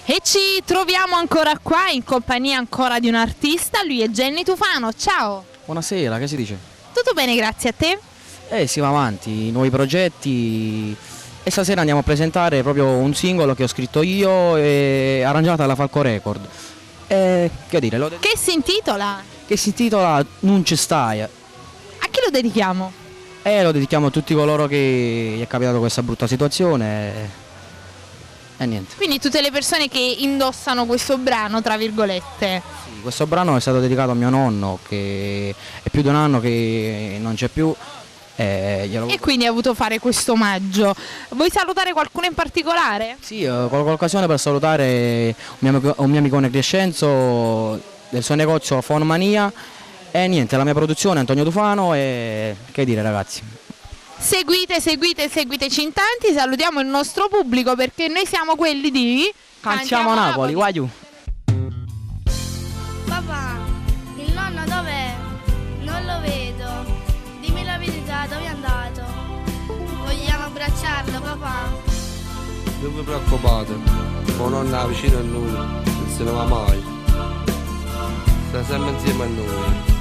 E ci troviamo ancora qua in compagnia ancora di un artista, lui è Jenny Tufano, ciao! Buonasera, che si dice? Tutto bene, grazie a te? Si va avanti, nuovi progetti e stasera andiamo a presentare proprio un singolo che ho scritto io e arrangiato alla Falco Record. Che dire? Che si intitola? Che si intitola Non ci stai. A chi lo dedichiamo? Lo dedichiamo a tutti coloro che gli è capitato questa brutta situazione e niente. Quindi tutte le persone che indossano questo brano, tra virgolette. Sì, questo brano è stato dedicato a mio nonno che è più di un anno che non c'è più. E quindi ha voluto fare questo omaggio. Vuoi salutare qualcuno in particolare? Sì, colgo l'occasione per salutare un mio amicone Crescenzo del suo negozio Fonomania e niente, la mia produzione Antonio Tufano e che dire ragazzi. Seguiteci in tanti, salutiamo il nostro pubblico perché noi siamo quelli di Cantiamo Napoli, guaiu! Papà, il nonno dov'è? Non lo vedo. Dimmi la verità, dove è andato? Vogliamo abbracciarlo, papà? Non vi preoccupate, mio nonno è vicino a noi, non se ne va mai. Sta sempre insieme a noi.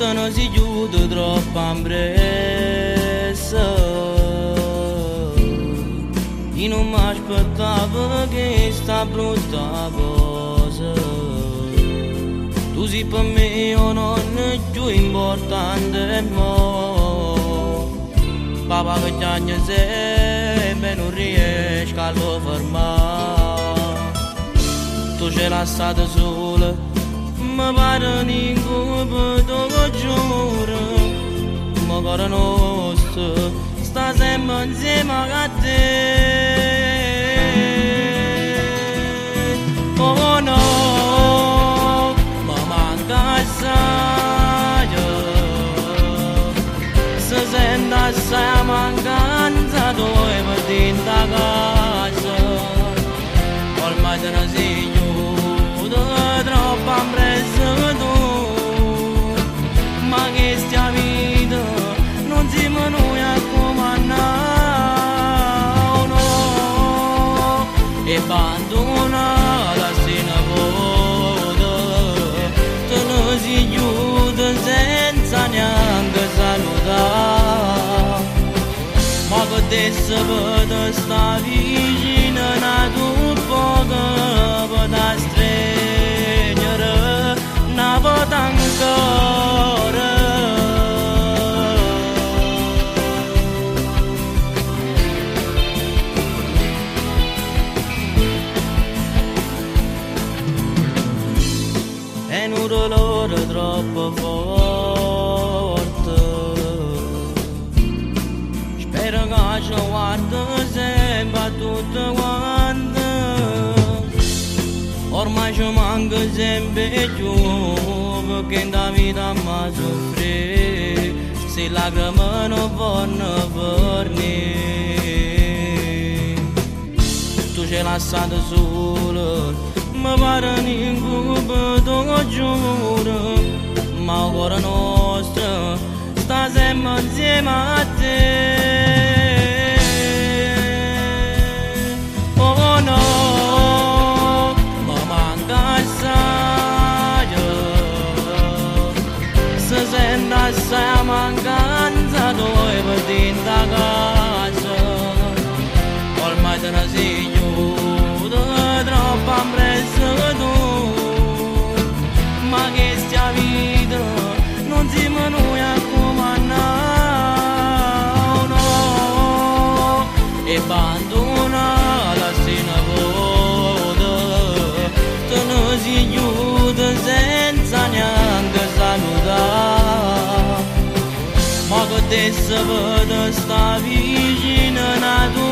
Non si chiude troppo in pressa. Io non mi aspettavo che sta brutta cosa. Tu sei per me un nonno più importante mo. Papà che piange sempre non riesco a lo fermare. Tu ce l'hai stata sola, mi pare ninguno lo giuro. Ma cuore nostro sta sempre insieme a te. Oh no, mi manca assai. Se sente assai mancanza tu e per dentro casa. Ormai te ne sei troppo impresso tu, ma che stia vita non siamo noi a comandare, no, e abbandona la sena vuota, te ne si chiude senza neanche salutare, ma che adesso per sta vicina na tu poco per da una volta ancora. È un dolore troppo forte, spero che ci guarda sempre a tutto quanto. Ormai ci manca sempre più perché in da vita mi soffre se lacrime non vanno fornire. Tu ci l'hai stata sola, mi pare ninguno lo giuro, ma il cuore nostro sta sempre insieme a te. Oh no, assai mancanza tu e per dentro casa. Ormai te ne sei chiusa troppo impresso tu, ma che stia vita non siamo noi a comandare, no, e abbandona la sena vuota, te ne sei chiusa senza neanche salutare. Ma che adesso per sta vicina a tu